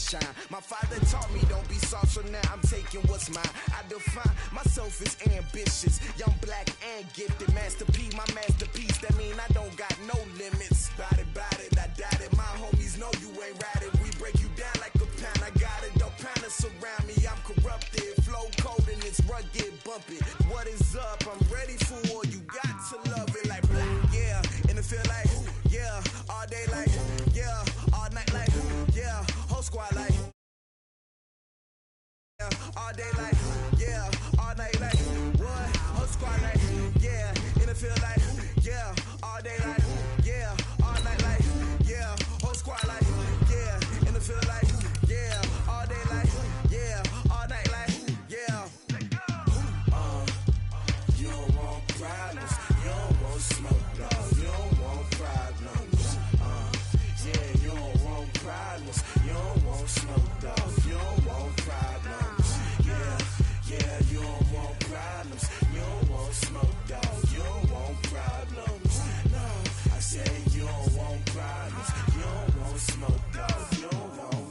shine. My father taught me don't be soft, so now I'm taking what's mine. I define myself as ambitious, young, black, and gifted. Master P, my masterpiece. That mean I don't got no limits. Bout it, I doubt it. My homies know you ain't ratted. We break you down like a pound. I got it, don't panic surround me. I'm corrupted, flow cold and it's rugged, bumpy. What is up? I'm ready for war. You got to love it like black, yeah. And it feel like, yeah. All day like, yeah. All night like, yeah. Whole squad like, yeah. All day like, yeah. All night like, what? Whole squad like, yeah. And it feel like, yeah. All day like, yeah. All night like, yeah. Whole squad like, yeah. And it feel like, yeah. All day like, yeah. All night like, yeah. You don't want problems. You don't want smoke, no. You don't want problems. Yeah, you don't want problems. You don't want smoke, dog. You don't want problems. Yeah, you don't want problems. You don't want smoke, dog. You don't want problems. No, I said you don't want problems. You don't want smoke, dog. You don't want.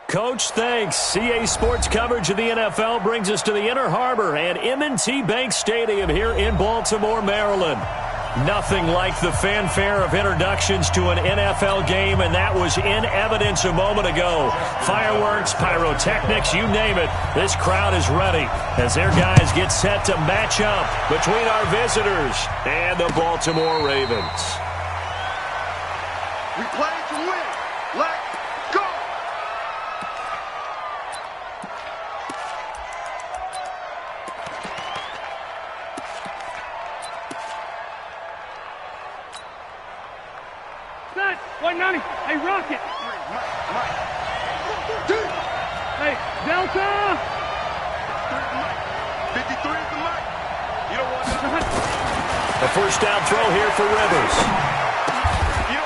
Coach, thanks. CA Sports coverage of the NFL brings us to the Inner Harbor and M&T Bank Stadium here in Baltimore, Maryland. Nothing like the fanfare of introductions to an NFL game, and that was in evidence a moment ago. Fireworks, pyrotechnics, you name it. This crowd is ready as their guys get set to match up between our visitors and the Baltimore Ravens. We play to win. Let's go! Set! 190! Hey, Rocket! Mike. Hey, Delta! 53 is the mic. You don't want that. A first down throw here for Rivers.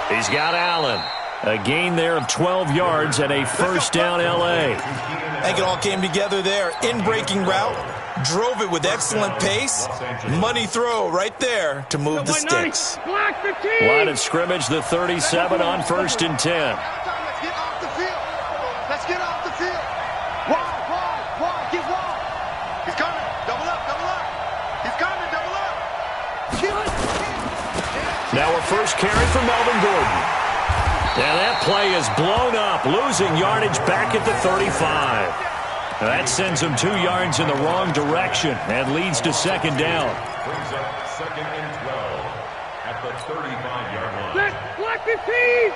He's got Allen. A gain there of 12 yards and a first down L.A. I think it all came together there. In-breaking route. Drove it with excellent pace. Money throw right there to move the sticks. Line of scrimmage, the 37 on 1st and 10. Let's get off the field. Let's get off the field. Wide. Get wide. He's coming. Double up. He's coming. Double up. Now a first carry for Melvin Gordon. And that play is blown up, losing yardage back at the 35. That sends him 2 yards in the wrong direction and leads to second down. Brings up 2nd and 12 at the 35-yard line. Set! Block the team!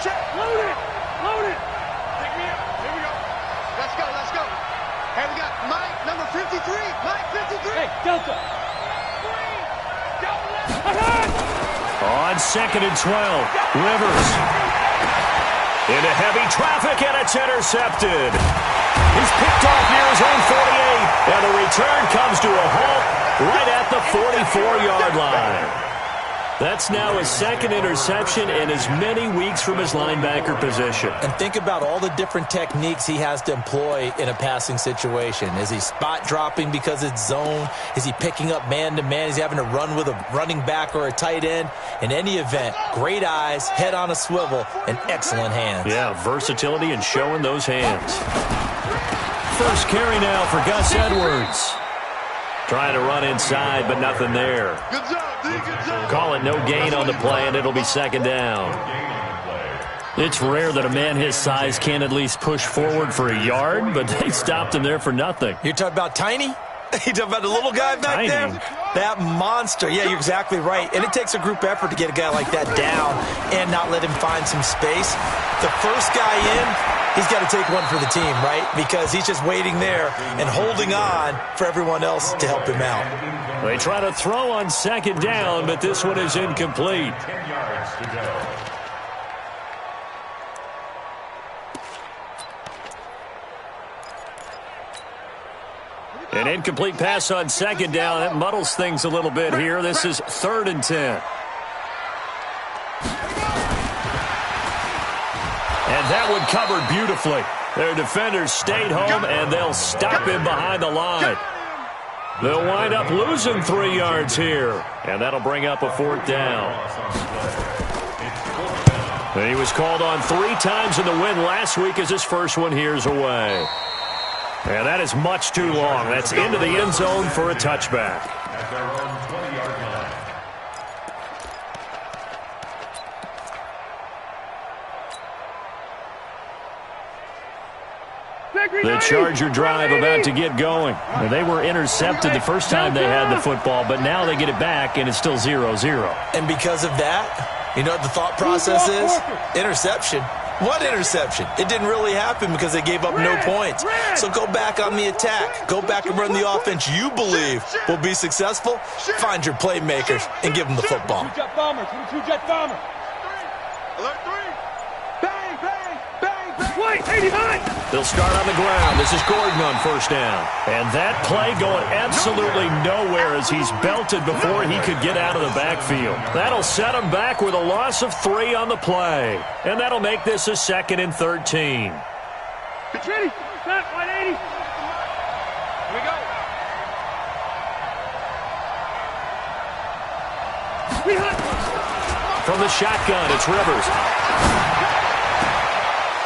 Check! Load it! Pick me up. Here we go. Let's go. Hey, we got Mike, number 53. Mike, 53. Hey, Delta! On 2nd and 12, Rivers. Into heavy traffic, and it's intercepted. He's picked off near his own 48, and the return comes to a halt right at the 44-yard line. That's now his second interception in as many weeks from his linebacker position. And think about all the different techniques he has to employ in a passing situation. Is he spot dropping because it's zone? Is he picking up man-to-man? Is he having to run with a running back or a tight end? In any event, great eyes, head on a swivel, and excellent hands. Yeah, versatility and showing those hands. First carry now for Gus Edwards. Trying to run inside, but nothing there. Good job, D. Good job. Call it no gain on the play, and it'll be second down. It's rare that a man his size can't at least push forward for a yard, but they stopped him there for nothing. You're talking about Tiny? You talking about the little guy back there? That monster. Yeah, you're exactly right. And it takes a group effort to get a guy like that down and not let him find some space. The first guy in, he's got to take one for the team, right? Because he's just waiting there and holding on for everyone else to help him out. They try to throw on second down, but this one is incomplete. 10 yards to go. An incomplete pass on second down. That muddles things a little bit here. This is 3rd and 10. And And that one covered beautifully. Their defenders stayed home, and they'll stop him behind the line. They'll wind up losing 3 yards here, and that'll bring up a 4th down. And he was called on 3 times in the win last week as his first one here's away. And that is much too long. That's into the end zone for a touchback. At their own 20-yard line. The Charger drive about to get going. And they were intercepted the first time they had the football, but now they get it back, and it's still 0-0. And because of that, you know what the thought process is? Interception. What interception? It didn't really happen because they gave up no points. So go back on the attack. Go back and run the offense you believe will be successful. Find your playmakers and give them the football. Two-jet bomber. Two-jet bomber. Alert 3. Bang, bang, bang, bang. Wait, 89. They'll start on the ground. This is Gordon on first down. And that play going absolutely nowhere as he's belted before he could get out of the backfield. That'll set him back with a loss of 3 on the play. And that'll make this a 2nd and 13. Get ready. Start 180. Here we go. We hunt. From the shotgun, it's Rivers.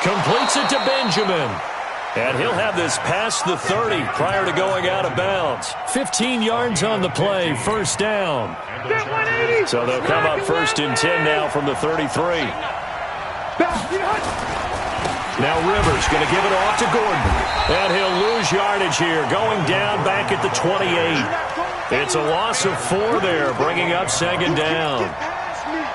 Completes it to Benjamin. And he'll have this past the 30 prior to going out of bounds. 15 yards on the play, first down. So they'll come up 1st and 10 now from the 33. Now Rivers going to give it off to Gordon. And he'll lose yardage here, going down back at the 28. It's a loss of 4 there, bringing up 2nd down.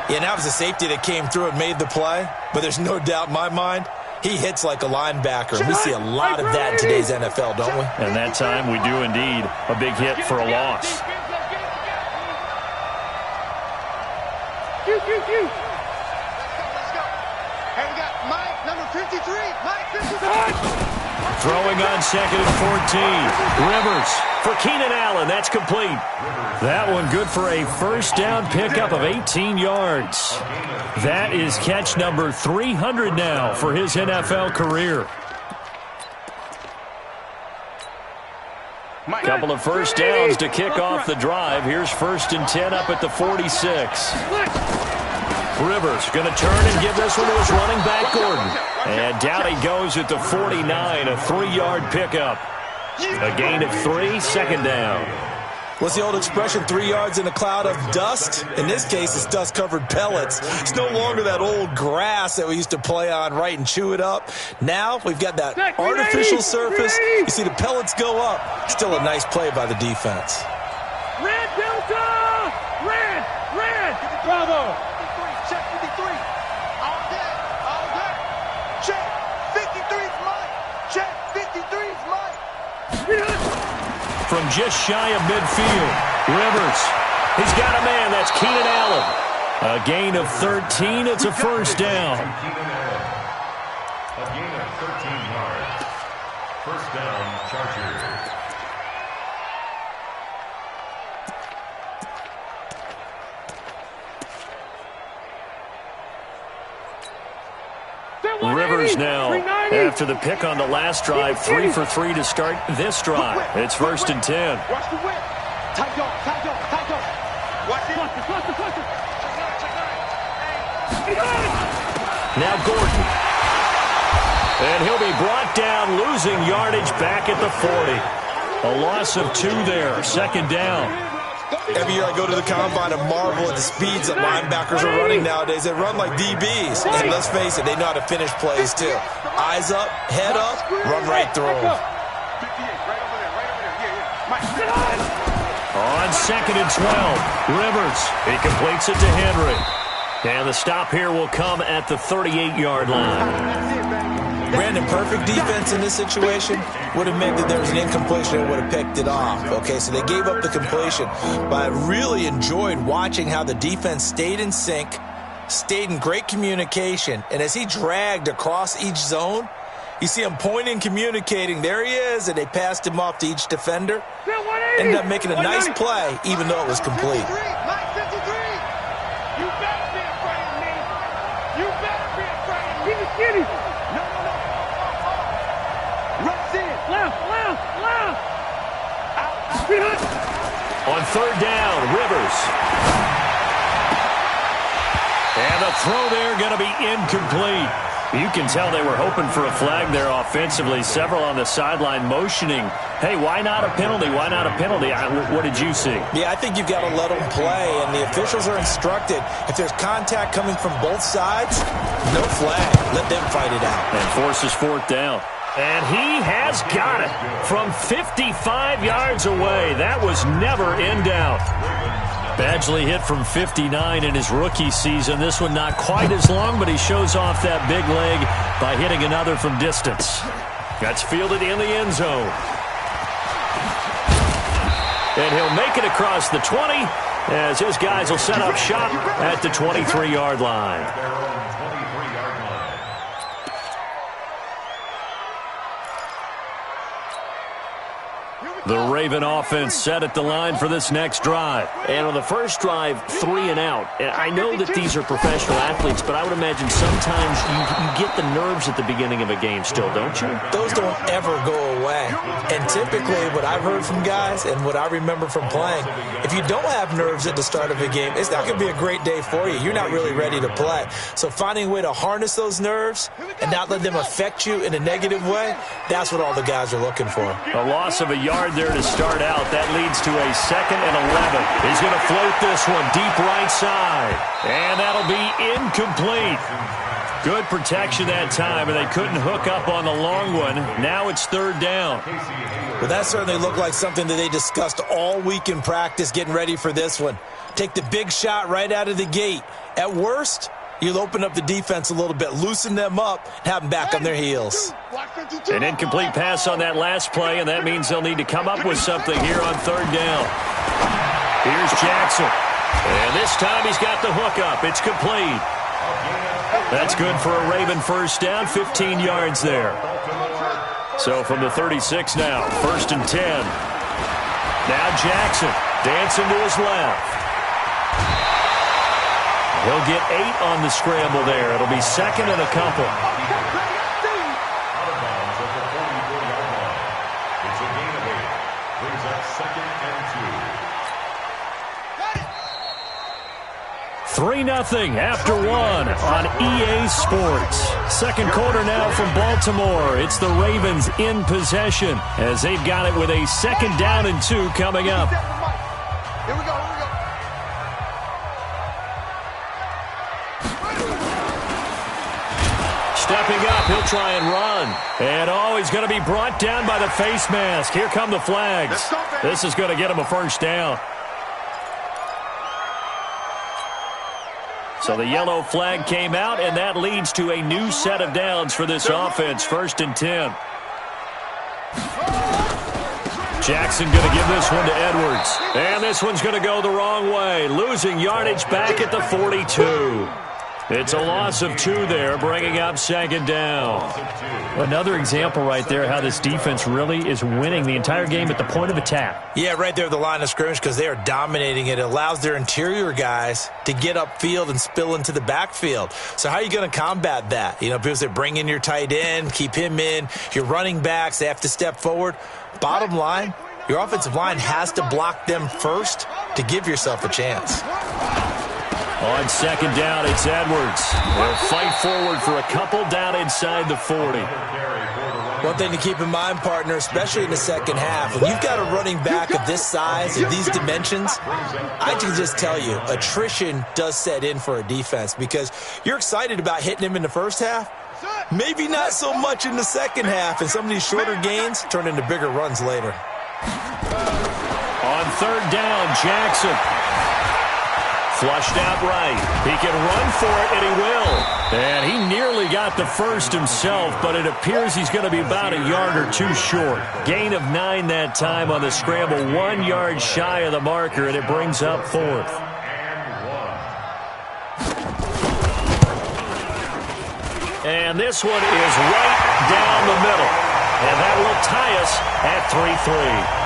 Yeah, that was a safety that came through and made the play. But there's no doubt in my mind, he hits like a linebacker. We see a lot of that in today's NFL, don't we? And that time we do indeed. A big hit for a loss. Let's go. Hey, we got Mike, number 53. Mike, 53. Throwing on 2nd and 14. Rivers for Keenan Allen. That's complete. That one good for a first down pickup of 18 yards. That is catch number 300 now for his NFL career. Couple of first downs to kick off the drive. Here's 1st and 10 up at the 46. Rivers going to turn and give this one to his running back, Gordon. And down he goes at the 49, a 3-yard pickup. A gain of 3, 2nd down. What's the old expression, 3 yards in a cloud of dust? In this case, it's dust-covered pellets. It's no longer that old grass that we used to play on, right, and chew it up. Now we've got that artificial surface. You see the pellets go up. Still a nice play by the defense. Red Delta! Red! Red! Bravo! Check 53. All day. All day. Check 53's Mike. Check 53's Mike. From just shy of midfield, Rivers. He's got a man. That's Keenan Allen. A gain of 13. It's a first down. Keenan Allen. A gain of 13 yards. First down, Chargers. Rivers now, after the pick on the last drive, 3 for 3 to start this drive. It's 1st and 10. Watch the whip. Tight dog, tight dog, tight dog. Watch it. Cluster. Now Gordon. And he'll be brought down, losing yardage back at the 40. A loss of 2 there, 2nd down. Every year I go to the combine and marvel at the speeds that linebackers are running nowadays. They run like DBs. And let's face it, they know how to finish plays too. Eyes up, head up, run right through them. 58, right over there, right over there. Yeah. Mike, On 2nd and 12, Rivers. He completes it to Henry. And the stop here will come at the 38-yard line. Brandon, perfect defense in this situation would have meant that there was an incompletion and would have picked it off. Okay, so they gave up the completion. But I really enjoyed watching how the defense stayed in sync, stayed in great communication, and as he dragged across each zone, you see him pointing, communicating. There he is, and they passed him off to each defender. Ended up making a nice play, even though it was complete. 53, Mike 53. You better be afraid of me. You better be afraid of me. Keep it skinny. On third down, Rivers. And the throw there going to be incomplete. You can tell they were hoping for a flag there offensively. Several on the sideline motioning, hey, why not a penalty? Why not a penalty? What did you see? Yeah, I think you've got to let them play, and the officials are instructed. If there's contact coming from both sides, no flag. Let them fight it out. And forces fourth down. And he has got it from 55 yards away. That was never in doubt. Badgley hit from 59 in his rookie season. This one not quite as long, but he shows off that big leg by hitting another from distance. That's fielded in the end zone. And he'll make it across the 20 as his guys will set up shop at the 23-yard line. The Raven offense set at the line for this next drive. And on the first drive, 3 and out. And I know that these are professional athletes, but I would imagine sometimes you get the nerves at the beginning of a game still, don't you? Those don't ever go away. And typically what I've heard from guys and what I remember from playing, if you don't have nerves at the start of a game, it's not going to be a great day for you. You're not really ready to play. So finding a way to harness those nerves and not let them affect you in a negative way, that's what all the guys are looking for. A loss of a yard there to start out. That leads to a 2nd and 11. He's going to float this one deep right side. And that'll be incomplete. Good protection that time, and they couldn't hook up on the long one. Now it's 3rd down. Well, that certainly looked like something that they discussed all week in practice getting ready for this one. Take the big shot right out of the gate. At worst, you'll open up the defense a little bit, loosen them up, and have them back on their heels. An incomplete pass on that last play, and that means they'll need to come up with something here on 3rd down. Here's Jackson. And this time he's got the hook up. It's complete. That's good for a Raven first down, 15 yards there. So from the 36 now, 1st and 10. Now Jackson dancing to his left. He'll get 8 on the scramble there. It'll be 2nd and a couple. Out of bounds at the 44-yard line. It's a gain of 8. Brings up 2nd and 2. 3-0 after 1 on EA Sports. Second quarter now from Baltimore. It's the Ravens in possession as they've got it with a 2nd down and 2 coming up. Here we go, here we go. Stepping up, he'll try and run. And he's going to be brought down by the face mask. Here come the flags. This is going to get him a first down. So the yellow flag came out, and that leads to a new set of downs for this offense. 1st and 10. Jackson going to give this one to Edwards. And this one's going to go the wrong way. Losing yardage back at the 42. It's a loss of 2 there, bringing up 2nd down. Another example right there how this defense really is winning the entire game at the point of attack. Yeah, right there at the line of scrimmage because they are dominating it. It allows their interior guys to get upfield and spill into the backfield. So how are you going to combat that? You know, because they bring in your tight end, keep him in. Your running backs, they have to step forward. Bottom line, your offensive line has to block them first to give yourself a chance. On 2nd down, it's Edwards. They'll fight forward for a couple down inside the 40. One thing to keep in mind, partner, especially in the second half, when you've got a running back of this size, of these dimensions, I can just tell you, attrition does set in for a defense because you're excited about hitting him in the first half, maybe not so much in the second half, and some of these shorter gains turn into bigger runs later. On 3rd down, Jackson. Flushed out right. He can run for it, and he will. And he nearly got the first himself, but it appears he's going to be about a yard or 2 short. Gain of 9 that time on the scramble, 1 yard shy of the marker, and it brings up 4th. And this one is right down the middle. And that will tie us at 3-3.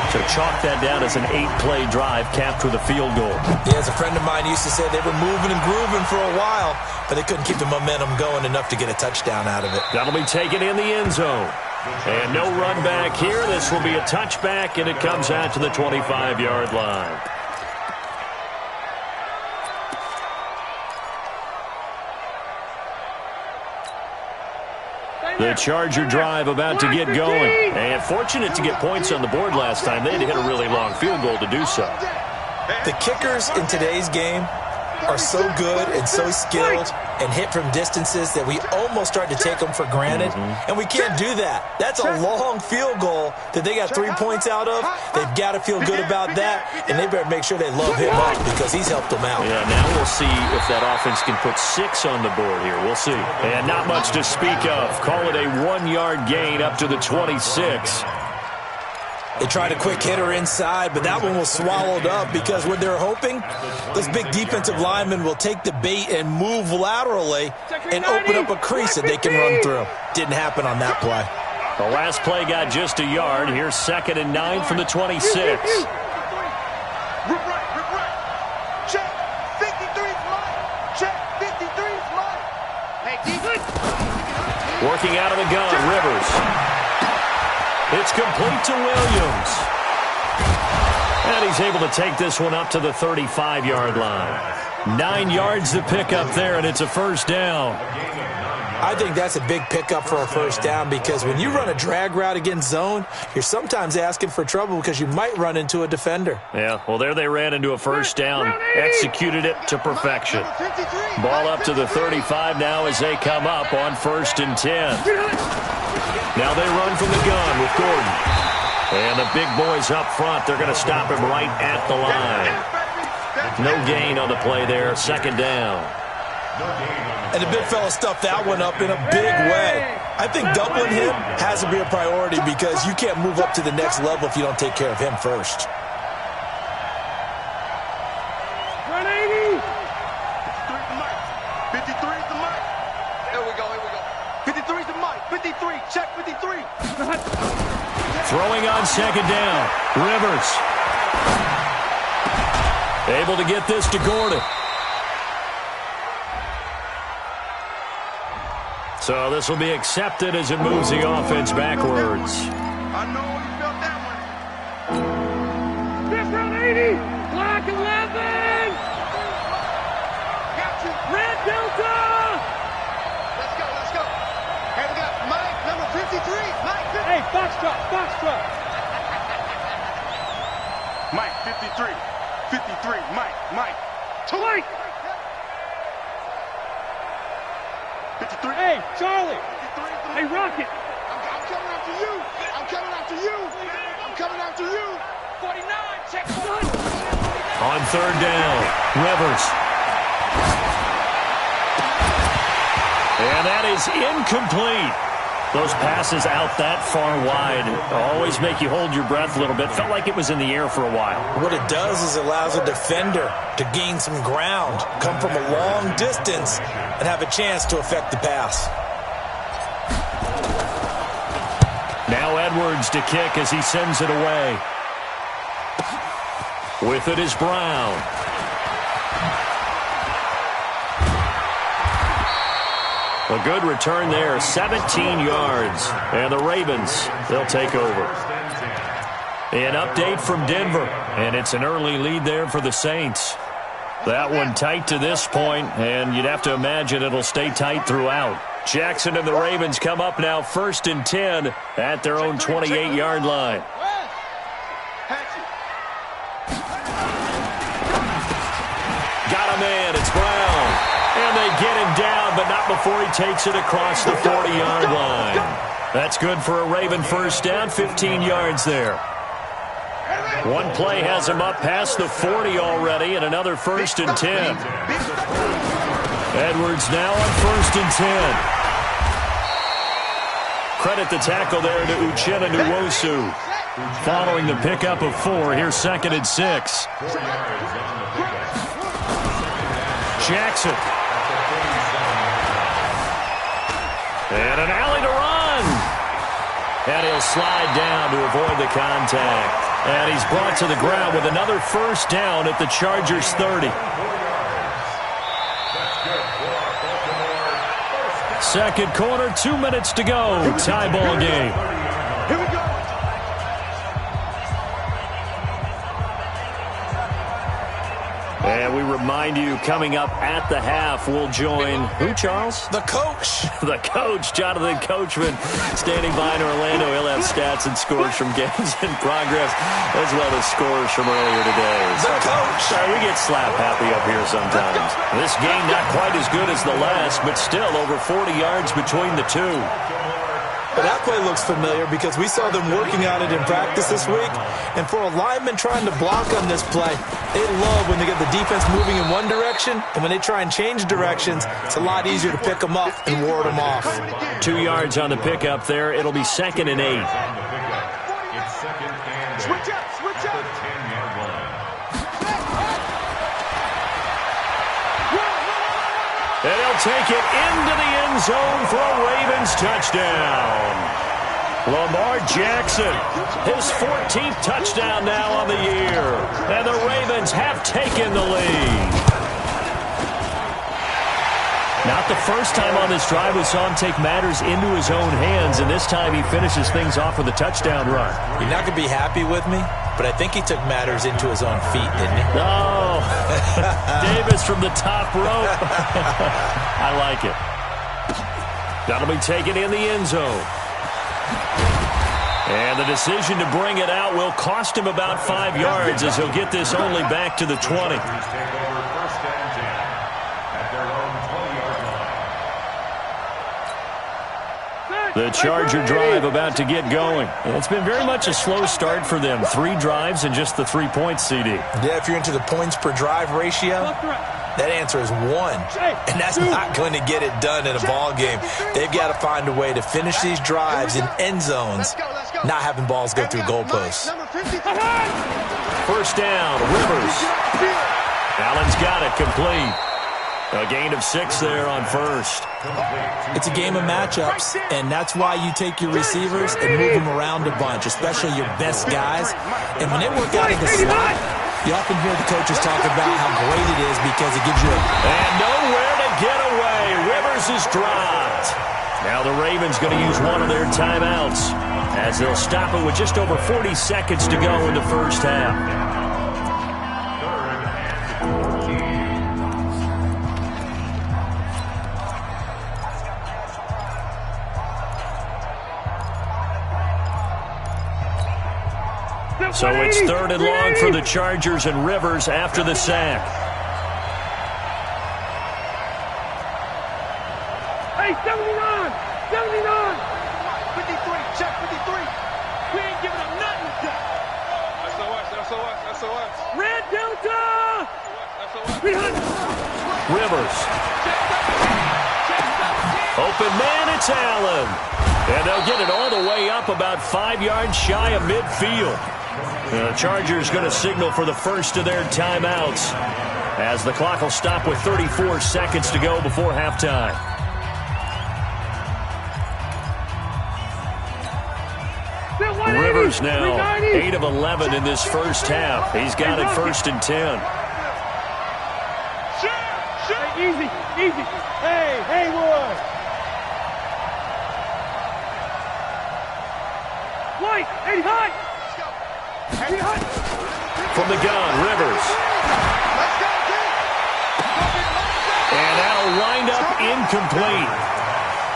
So chalk that down as an 8-play drive capped with a field goal. Yeah, as a friend of mine used to say, they were moving and grooving for a while, but they couldn't keep the momentum going enough to get a touchdown out of it. That'll be taken in the end zone. And no run back here. This will be a touchback, and it comes out to the 25-yard line. The Charger drive about to get going. And fortunate to get points on the board last time. They had to hit a really long field goal to do so. The kickers in today's game are so good and so skilled and hit from distances that we almost start to take them for granted. And we can't do that. That's a long field goal that they got 3 points out of. They've got to feel good about that, and they better make sure they love him up because he's helped them out. Yeah, now we'll see if that offense can put 6 on the board here. We'll see. And not much to speak of. Call it a 1-yard gain up to the 26. They tried a quick hitter inside, but that one was swallowed up because what they're hoping, those big defensive linemen will take the bait and move laterally and open up a crease that they can run through. Didn't happen on that play. The last play got just a yard. Here's 2nd and 9 from the 26. Rip right. Check. 53's mine. Check. 53's mine. Hey, defense. Working out of the gun, Rivers. It's complete to Williams. And he's able to take this one up to the 35-yard line. 9 yards to pick up there, and it's a first down. I think that's a big pickup for a first down because when you run a drag route against zone, you're sometimes asking for trouble because you might run into a defender. Yeah, well, there they ran into a first down. Executed it to perfection. Ball up to the 35 now as they come up on 1st and 10. Now they run from the gun with Gordon. And the big boys up front, they're going to stop him right at the line. No gain on the play there, 2nd down. And the big fella stuffed that one up in a big way. I think doubling him has to be a priority because you can't move up to the next level if you don't take care of him first. 180. 53's the mic. Here we go. 53's the mic. 53. Check 53. Throwing on 2nd down. Rivers. Able to get this to Gordon. So this will be accepted as it moves the offense backwards. I know you felt that one. Fifth round 80. Black 11. Got you. Red Delta. Let's go. Hey, we got Mike, number 53. Mike 53. Hey, Foxtrot. Mike 53. 53. Mike. Mike. 53. Hey, Charlie. 53. Hey, Rocket. I'm coming after you. I'm coming after you. 49. Check. On 3rd down, Rivers. And that is incomplete. Those passes out that far wide always make you hold your breath a little bit. Felt like it was in the air for a while. What it does is it allows a defender to gain some ground, come from a long distance, and have a chance to affect the pass. Now Edwards to kick as he sends it away. With it is Brown. A good return there, 17 yards. And the Ravens, they'll take over. An update from Denver, and it's an early lead there for the Saints. That one tight to this point, and you'd have to imagine it'll stay tight throughout. Jackson and the Ravens come up now 1st and 10 at their own 28-yard line. Got a man, it's Brown. And they get him down, but not before he takes it across the 40-yard line. That's good for a Raven first down, 15 yards there. One play has him up past the 40 already, and another 1st and 10. Edwards now on 1st and 10. Credit the tackle there to Uchenna Nwosu. Following the pickup of 4, here's 2nd and 6. Jackson. And an alley to run. And he'll slide down to avoid the contact. And he's brought to the ground with another first down at the Chargers' 30. Second quarter, 2 minutes to go. Tie ball game. Here we go. And we remind you, coming up at the half, we'll join who, Charles? The coach. The coach, Jonathan Coachman, standing by in Orlando. He'll have stats and scores from games in progress, as well as scores from earlier today. The coach. Sorry, we get slap happy up here sometimes. This game not quite as good as the last, but still over 40 yards between the two. But that play looks familiar because we saw them working on it in practice this week. And for a lineman trying to block on this play, they love when they get the defense moving in one direction. And when they try and change directions, it's a lot easier to pick them up and ward them off. 2 yards on the pickup there. It'll be 2nd and 8. It's 2nd and 8. Switch up, switch up. The 10-yard line. And he'll take it into the end zone for a Ravens touchdown. Lamar Jackson, his 14th touchdown now on the year. And the Ravens have taken the lead. Not the first time on this drive we saw him take matters into his own hands, and this time he finishes things off with a touchdown run. You're not going to be happy with me, but I think he took matters into his own feet, didn't he? Oh, Davis from the top rope. I like it. That'll be taken in the end zone. And the decision to bring it out will cost him about 5 yards as he'll get this only back to the 20. The Charger drive about to get going. It's been very much a slow start for them. 3 drives and just the 3 points, CD. Yeah, if you're into the points per drive ratio, that answer is 1. And that's not going to get it done in a ball game. They've got to find a way to finish these drives in end zones, not having balls go through goalposts. First down, Rivers. Allen's got it complete. A gain of 6 there on first. It's a game of matchups, and that's why you take your receivers and move them around a bunch, especially your best guys. And when they work out of the slot, you often hear the coaches talk about how great it is because it gives you a... And nowhere to get away. Rivers is dropped. Now the Ravens going to use one of their timeouts as they'll stop it with just over 40 seconds to go in the first half. So it's 3rd and long for the Chargers and Rivers after the sack. Hey, 79! 79! 53, check 53. We ain't giving up nothing. SOS. Red Delta! Rivers. Open man, it's Allen. And they'll get it all the way up about 5 yards shy of midfield. The Chargers going to signal for the first of their timeouts as the clock will stop with 34 seconds to go before halftime. Rivers now 8 of 11 in this first half. He's got it 1st and 10. Easy. Hey, Haywood. White, 80 high. From the gun, Rivers. And that'll wind up incomplete.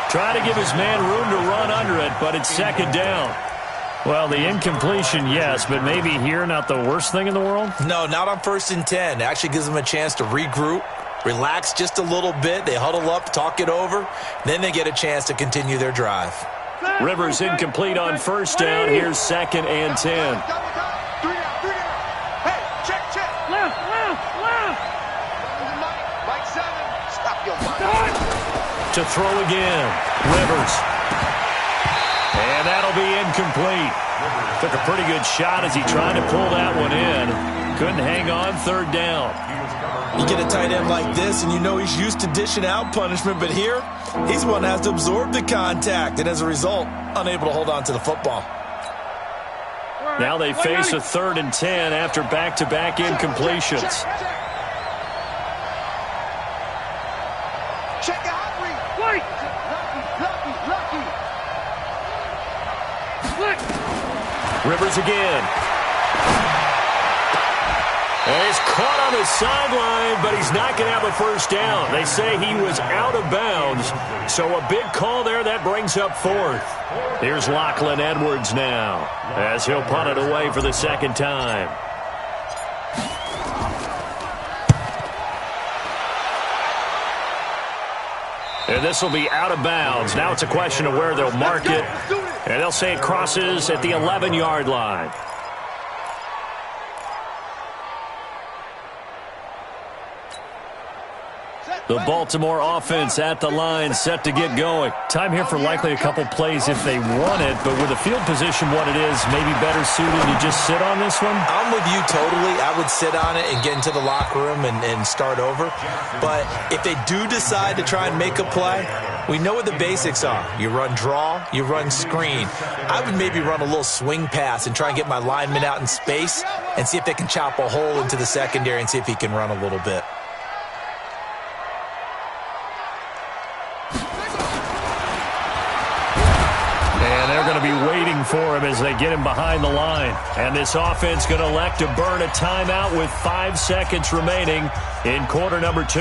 Trying to give his man room to run under it, but it's 2nd down. Well, the incompletion, yes, but maybe here not the worst thing in the world? No, not on 1st and 10. It actually gives them a chance to regroup, relax just a little bit. They huddle up, talk it over. Then they get a chance to continue their drive. Rivers incomplete on 1st down. Here's 2nd and 10. Hey, check. Left. Like 7. Stop your body. To throw again. Rivers. And that'll be incomplete. Took a pretty good shot as he tried to pull that one in. Couldn't hang on 3rd down. You get a tight end like this, and you know he's used to dishing out punishment, but here, he's the one that has to absorb the contact, and as a result, unable to hold on to the football. Now they face a 3rd and 10 after back-to-back incompletions. Check your hot read. Wait. Lucky. Split. Rivers again. And he's caught on the sideline, but he's not going to have a first down. They say he was out of bounds. So a big call there. That brings up fourth. Here's Lachlan Edwards now as he'll punt it away for the second time. And this will be out of bounds. Now it's a question of where they'll mark it. And they'll say it crosses at the 11-yard line. The Baltimore offense at the line, set to get going. Time here for likely a couple plays if they want it, but with the field position what it is, maybe better suited to just sit on this one? I'm with you totally. I would sit on it and get into the locker room and start over. But if they do decide to try and make a play, we know what the basics are. You run draw, you run screen. I would maybe run a little swing pass and try and get my lineman out in space and see if they can chop a hole into the secondary and see if he can run a little bit. Going to be waiting for him as they get him behind the line. And this offense going to elect to burn a timeout with 5 seconds remaining in quarter number 2.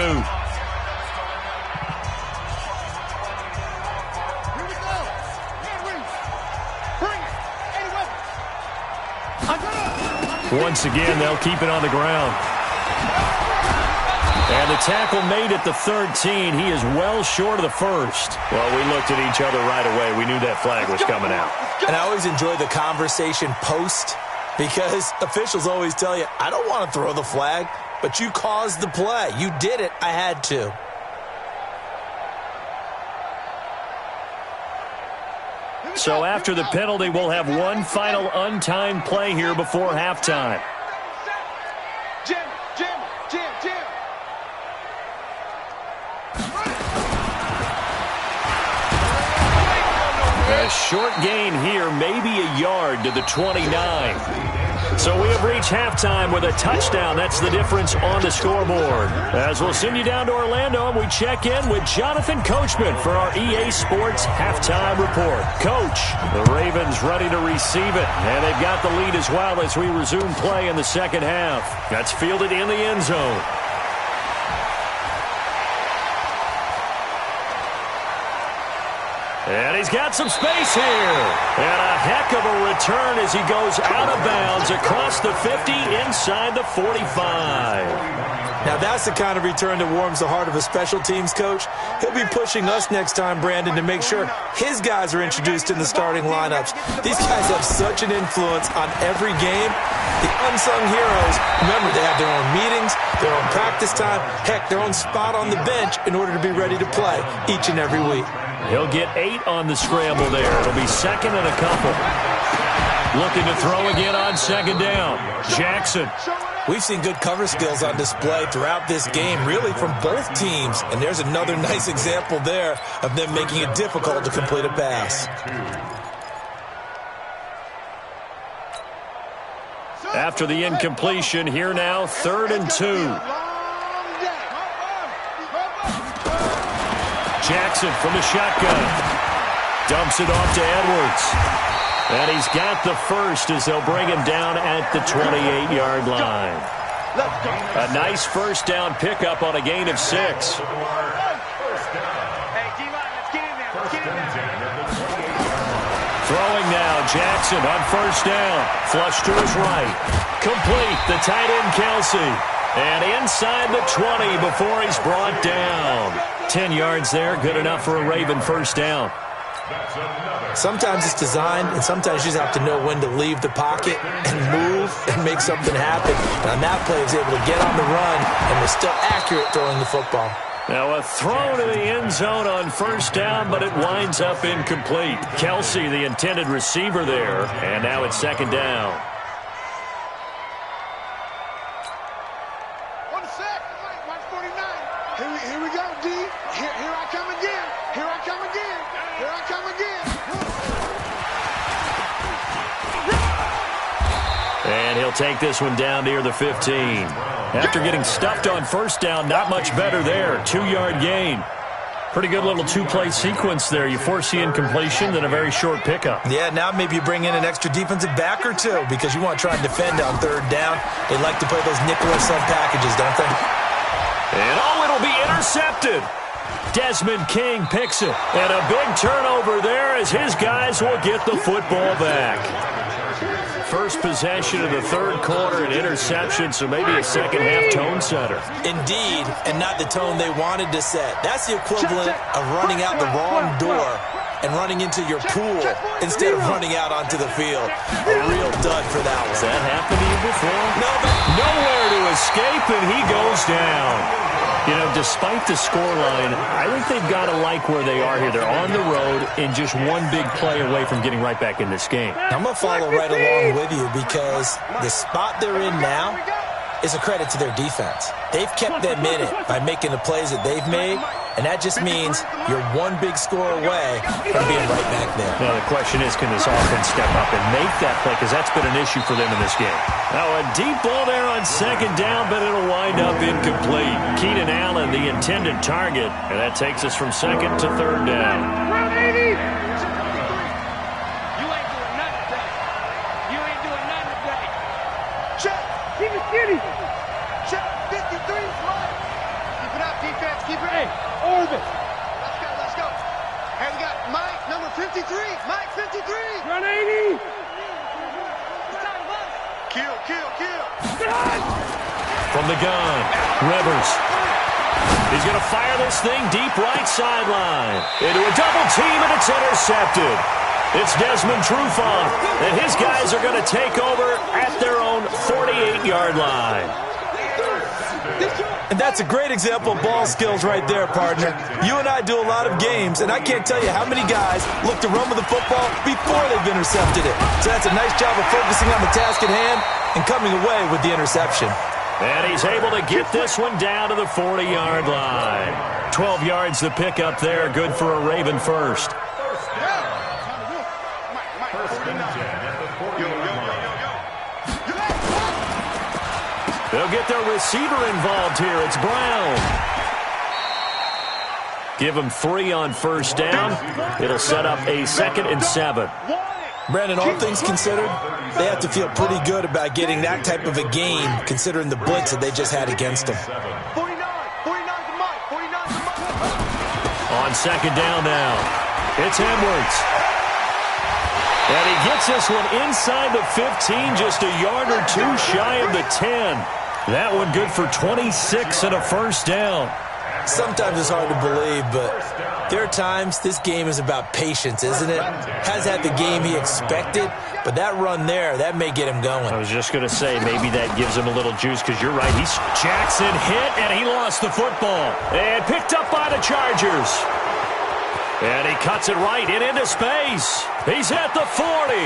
Once again, they'll keep it on the ground. And the tackle made at the 13. He is well short of the first. Well, we looked at each other right away. We knew that flag was coming out. And I always enjoy the conversation post because officials always tell you, I don't want to throw the flag, but you caused the play. You did it. I had to. So after the penalty, we'll have one final untimed play here before halftime. Jim. A short gain here, maybe a yard to the 29. So we have reached halftime with a touchdown. That's the difference on the scoreboard. As we'll send you down to Orlando, and we check in with Jonathan Coachman for our EA Sports Halftime Report. Coach, the Ravens ready to receive it, and they've got the lead as well as we resume play in the second half. That's fielded in the end zone. And he's got some space here. And a heck of a return as he goes out of bounds across the 50 inside the 45. Now that's the kind of return that warms the heart of a special teams coach. He'll be pushing us next time, Brandon, to make sure his guys are introduced in the starting lineups. These guys have such an influence on every game. The unsung heroes, remember, they have their own meetings, their own practice time, heck, their own spot on the bench in order to be ready to play each and every week. He'll get 8 on the scramble there. It'll be second and a couple. Looking to throw again on second down. Jackson. We've seen good cover skills on display throughout this game, really from both teams. And there's another nice example there of them making it difficult to complete a pass. After the incompletion, here now, 3rd and 2. Jackson from the shotgun. Dumps it off to Edwards. And he's got the first as they'll bring him down at the 28-yard line. A nice first down pickup on a gain of 6. Hey, D-line, let's get in there. Throwing now, Jackson on first down. Flush to his right. Complete, the tight end Kelsey. And inside the 20 before he's brought down. 10 yards there, good enough for a Raven first down. Sometimes it's designed, and sometimes you just have to know when to leave the pocket and move and make something happen. And on that play, he was able to get on the run and was still accurate throwing the football. Now a throw to the end zone on first down, but it winds up incomplete. Kelsey, the intended receiver there, and now it's second down. 1 sec. 149. Here we go, D. Here I come again. Here I come again. Here I come again. And he'll take this one down near the 15. After getting stuffed on first down, not much better there. 2-yard gain. Pretty good little two-play sequence there. You force the incompletion, then a very short pickup. Yeah, now maybe you bring in an extra defensive back or two because you want to try and defend on third down. They like to play those nickel or sub packages, don't they? And it'll be intercepted. Desmond King picks it. And a big turnover there as his guys will get the football back. First possession of the third quarter, an interception, so maybe a second-half tone setter. Indeed, and not the tone they wanted to set. That's the equivalent of running out the wrong door and running into your pool instead of running out onto the field. A real dud for that one. Has that happened to you before? No, but nowhere to escape, and he goes down. You know, despite the scoreline, I think they've got to like where they are here. They're on the road and just one big play away from getting right back in this game. I'm going to follow right along with you because the spot they're in now is a credit to their defense. They've kept them in it by making the plays that they've made, and that just means you're one big score away from being right back there. Now, the question is, can this offense step up and make that play? Because that's been an issue for them in this game. Now, a deep ball there on second down, but it'll wind up incomplete. Keenan Allen, the intended target, and that takes us from second to third down. You ain't doing nothing today. You ain't doing nothing today. Check. Keep it skinny. Check. 53, Mike. Keep it up, defense. Keep it Hey, up. Orbit. Let's go, let's go. Hey, we got Mike, number 53. Mike, 53. Run 80. Kill, kill, kill. From the gun, Rivers. He's going to fire this thing deep right sideline. Into a double team, and it's intercepted. It's Desmond Trufant, and his guys are going to take over at their own 48-yard line. And that's a great example of ball skills right there, partner. You and I do a lot of games, and I can't tell you how many guys look to run with the football before they've intercepted it. So that's a nice job of focusing on the task at hand and coming away with the interception. And he's able to get this one down to the 40-yard line. 12 yards the pickup there, good for a Raven first. They'll get their receiver involved here. It's Brown. Give him 3 on first down. It'll set up a 2nd and 7. Brandon, all things considered, they have to feel pretty good about getting that type of a game considering the blitz that they just had against them. 49 to Mike. 49 to Mike. On second down now, it's Edwards. And he gets this one inside the 15, just a yard or two shy of the 10. That one good for 26 and a first down. Sometimes it's hard to believe, but there are times this game is about patience, isn't it? Has had the game he expected, but that run there, that may get him going. I was just going to say, maybe that gives him a little juice, because you're right. Jackson hit, and he lost the football. And picked up by the Chargers. And he cuts it right and into space. He's at the 40,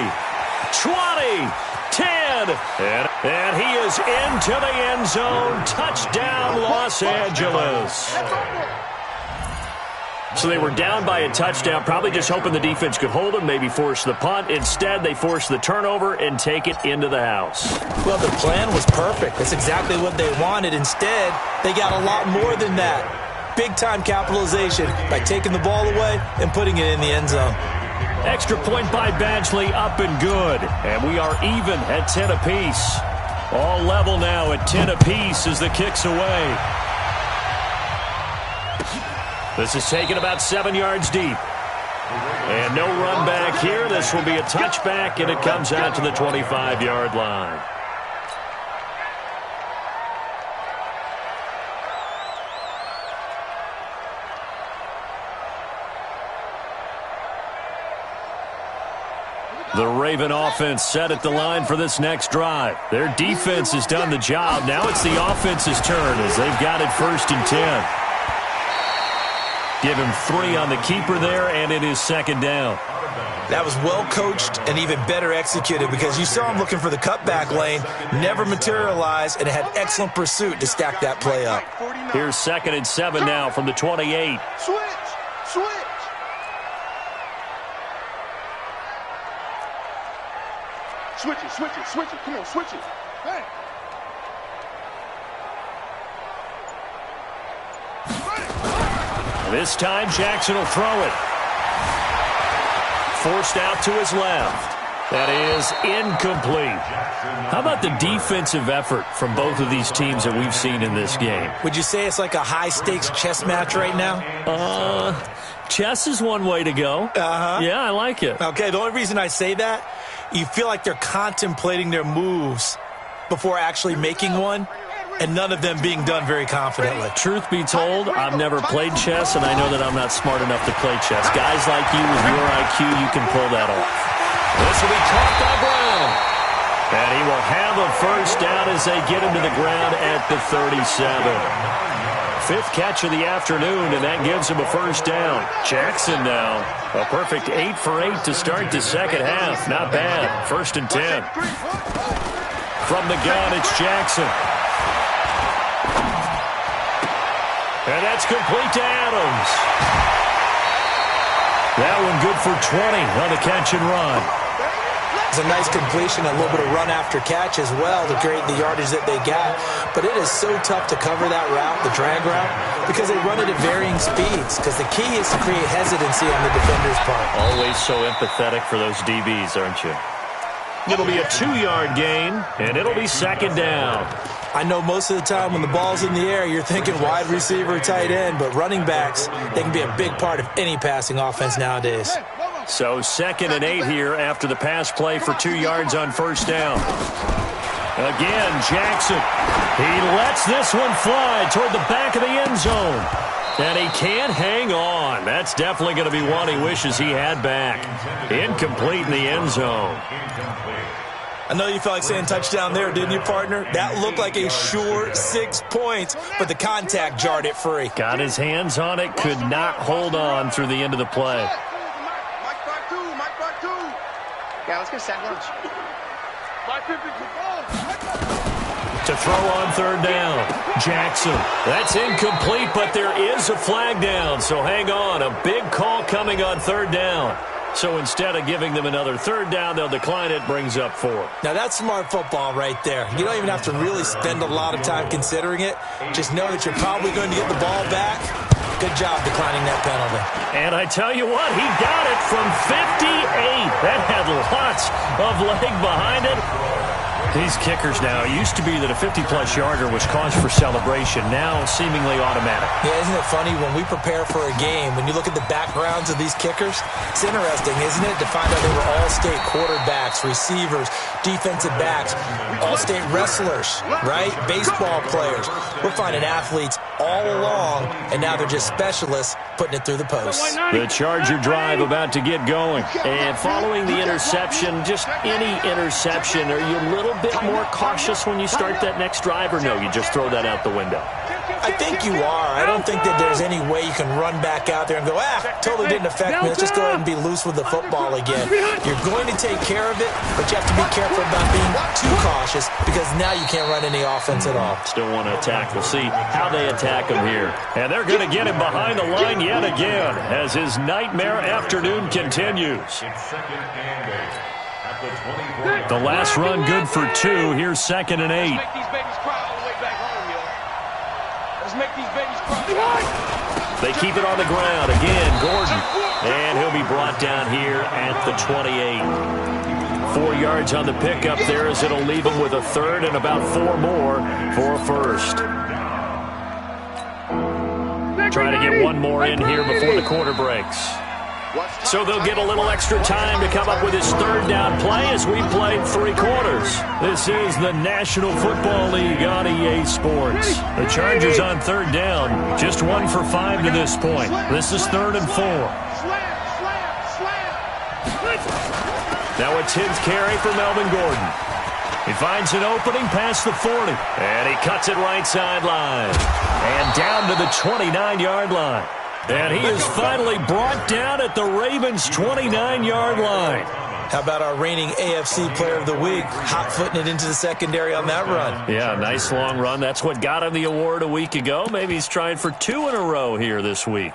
20, 10, and he is into the end zone. Touchdown, Los Angeles. So they were down by a touchdown, probably just hoping the defense could hold them, maybe force the punt. Instead, they force the turnover and take it into the house. Well, the plan was perfect. That's exactly what they wanted. Instead, they got a lot more than that. Big-time capitalization by taking the ball away and putting it in the end zone. Extra point by Badgley, up and good. And we are even at 10 apiece. All level now at 10 apiece as the kick's away. This is taken about 7 yards deep. And no run back here. This will be a touchback, and it comes out to the 25-yard line. The Raven offense set at the line for this next drive. Their defense has done the job. Now it's the offense's turn as they've got it 1st and 10. Give him 3 on the keeper there, and it is 2nd down. That was well coached and even better executed because you saw him looking for the cutback lane, never materialized, and had excellent pursuit to stack that play up. Here's 2nd and 7 now from the 28. Switch. Switch it. Come on, switch it. Hey. This time, Jackson will throw it. Forced out to his left. That is incomplete. How about the defensive effort from both of these teams that we've seen in this game? Would you say it's like a high-stakes chess match right now? Chess is one way to go. Yeah, I like it. Okay, the only reason I say that, you feel like they're contemplating their moves before actually making one, and none of them being done very confidently. Truth be told, I've never played chess, and I know that I'm not smart enough to play chess. Guys like you with your IQ, you can pull that off. This will be caught by Brown. And he will have a first down as they get him to the ground at the 37. Fifth catch of the afternoon, and that gives him a first down. Jackson now, a perfect 8 for 8 to start the second half. Not bad. 1st and 10. From the gun, it's Jackson. And that's complete to Adams. That one good for 20 on the catch and run. It's a nice completion, a little bit of run after catch as well to create the yardage that they got. But it is so tough to cover that route, the drag route, because they run it at varying speeds. Because the key is to create hesitancy on the defender's part. Always so empathetic for those DBs, aren't you? It'll be a 2-yard gain, and it'll be 2nd down. I know most of the time when the ball's in the air, you're thinking wide receiver, tight end, but running backs, they can be a big part of any passing offense nowadays. So 2nd and 8 here after the pass play for 2 yards on first down. Again, Jackson. He lets this one fly toward the back of the end zone. And he can't hang on. That's definitely going to be one he wishes he had back. Incomplete in the end zone. I know you felt like saying touchdown there, didn't you, partner? That looked like a sure 6 points, but the contact jarred it free. Got his hands on it, could not hold on through the end of the play. Yeah, let's go set lunch. To throw on 3rd down, Jackson. That's incomplete, but there is a flag down, so hang on. A big call coming on 3rd down. So instead of giving them another 3rd down, they'll decline it, brings up 4. Now that's smart football right there. You don't even have to really spend a lot of time considering it. Just know that you're probably going to get the ball back. Good job declining that penalty. And I tell you what, he got it from 58. That had lots of leg behind it. These kickers now, it used to be that a 50-plus yarder was cause for celebration. Now, seemingly automatic. Yeah, isn't it funny? When we prepare for a game, when you look at the backgrounds of these kickers, it's interesting, isn't it, to find out they were all-state quarterbacks, receivers, defensive backs, all-state wrestlers, right? Baseball players. We're finding athletes all along, and now they're just specialists putting it through the posts. The Charger drive about to get going. And following the interception, just any interception, are you a little bit more cautious when you start that next drive, or no, you just throw that out the window? I think you are. I don't think that there's any way you can run back out there and go, totally didn't affect me. Let's just go ahead and be loose with the football again. You're going to take care of it, but you have to be careful about being too cautious because now you can't run any offense at all. Still want to attack. We'll see how they attack him here. And they're going to get him behind the line yet again as his nightmare afternoon continues. The last run good for 2. Here's 2nd and 8. They keep it on the ground. Again, Gordon. And he'll be brought down here at the 28. 4 yards on the pickup there as it'll leave him with a 3rd and about 4 more for a 1st. Trying to get one more in here before the quarter breaks. So they'll get a little extra time to come up with his 3rd down play as we played 3 quarters. This is the National Football League on EA Sports. The Chargers on 3rd down, just 1 for 5 to this point. This is 3rd and 4. Now it's his carry for Melvin Gordon. He finds an opening past the 40, and he cuts it right sideline. And down to the 29-yard line. And he is finally brought down at the Ravens' 29-yard line. How about our reigning AFC Player of the Week, hot-footing it into the secondary on that run? Yeah, nice long run. That's what got him the award a week ago. Maybe he's trying for 2 in a row here this week.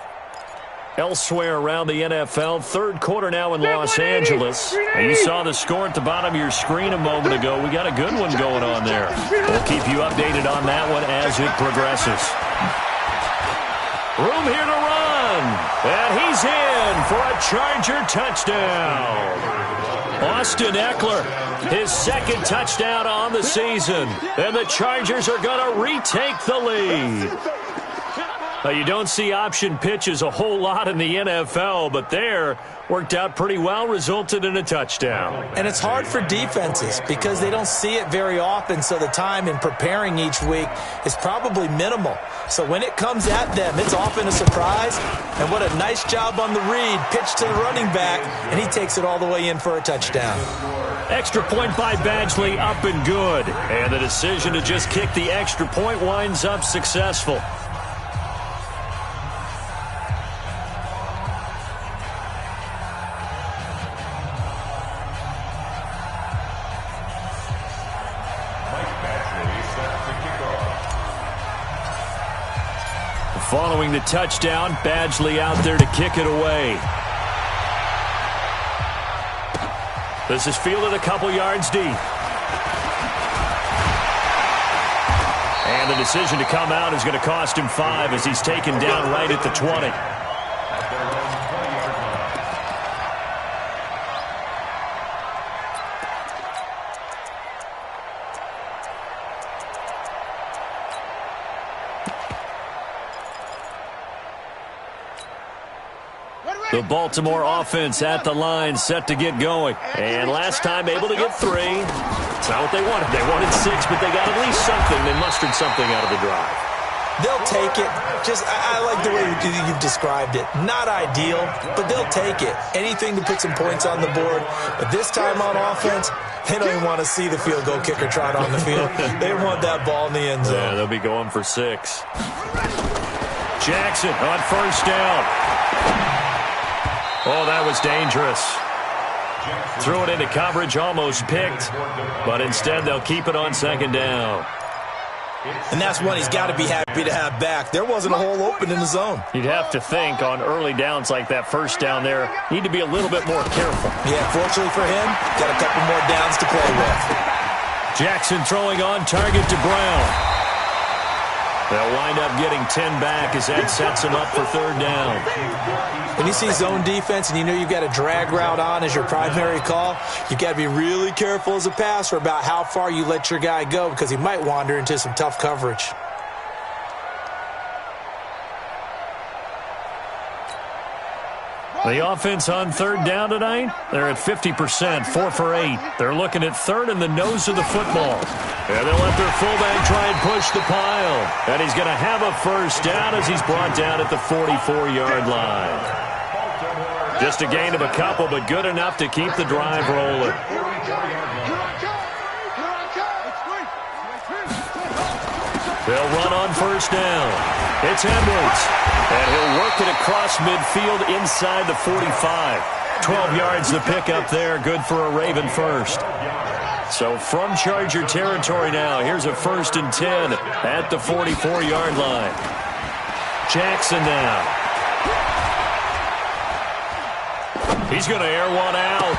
Elsewhere around the NFL, 3rd quarter now in Los Angeles. And you saw the score at the bottom of your screen a moment ago. We got a good one going on there. We'll keep you updated on that one as it progresses. Room here to run. And he's in for a Charger touchdown. Austin Eckler, his second touchdown on the season. And the Chargers are going to retake the lead. You don't see option pitches a whole lot in the NFL, but there worked out pretty well, resulted in a touchdown. And it's hard for defenses because they don't see it very often, so the time in preparing each week is probably minimal. So when it comes at them, it's often a surprise. And what a nice job on the read, pitch to the running back, and he takes it all the way in for a touchdown. Extra point by Badgley, up and good. And the decision to just kick the extra point winds up successful. Following the touchdown, Badgley out there to kick it away. This is fielded a couple yards deep. And the decision to come out is going to cost him 5 as he's taken down right at the 20. The Baltimore offense at the line, set to get going. And last time able to get 3. It's not what they wanted. They wanted 6, but they got at least something. They mustered something out of the drive. They'll take it. I like the way you've described it. Not ideal, but they'll take it. Anything to put some points on the board. But this time on offense, they don't even want to see the field goal kicker trot on the field. They want that ball in the end zone. Yeah, they'll be going for 6. Jackson on first down. Oh, that was dangerous. Threw it into coverage, almost picked, but instead they'll keep it on second down. And that's one he's got to be happy to have back. There wasn't a hole open in the zone. You'd have to think on early downs like that first down there, need to be a little bit more careful. Yeah, fortunately for him, got a couple more downs to play with. Jackson throwing on target to Brown. They'll wind up getting 10 back as that sets him up for third down. When you see zone defense and you know you've got a drag route on as your primary call, you've got to be really careful as a passer about how far you let your guy go because he might wander into some tough coverage. The offense on third down tonight, they're at 50%, 4 for 8. They're looking at third in the nose of the football. And they'll let their fullback try and push the pile. And he's going to have a first down as he's brought down at the 44-yard line. Just a gain of a couple, but good enough to keep the drive rolling. They'll run on first down. It's Edwards. And he'll work it across midfield inside the 45. 12 yards the pickup there. Good for a Raven first. So from Charger territory now, here's a 1st and 10 at the 44-yard line. Jackson now. He's going to air one out.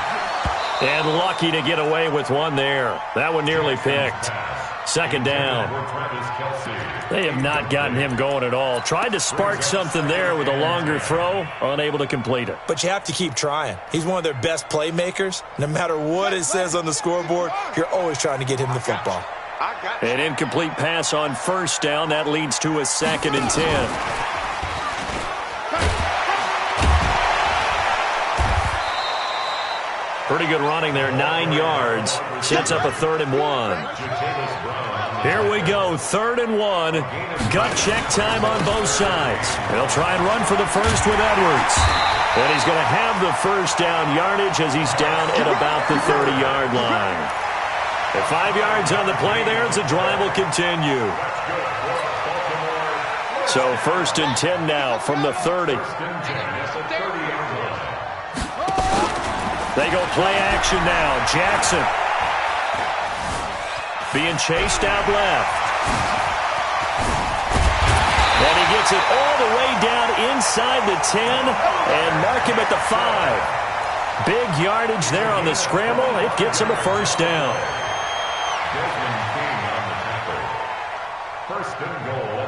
And lucky to get away with one there. That one nearly picked. Second down. They have not gotten him going at all. Tried to spark something there with a longer throw, unable to complete it. But you have to keep trying. He's one of their best playmakers. No matter what it says on the scoreboard, you're always trying to get him the football. An incomplete pass on first down. That leads to a 2nd and 10. Pretty good running there, 9 yards. Sets up a 3rd and 1. Here we go, 3rd and 1. Gut check time on both sides. They'll try and run for the first with Edwards. And he's going to have the first down yardage as he's down at about the 30-yard line. At 5 yards on the play there, the drive will continue. So 1st and 10 now from the 30. They go play action now. Jackson being chased out left. And he gets it all the way down inside the 10 and mark him at the 5. Big yardage there on the scramble. It gets him a first down. 1st and goal.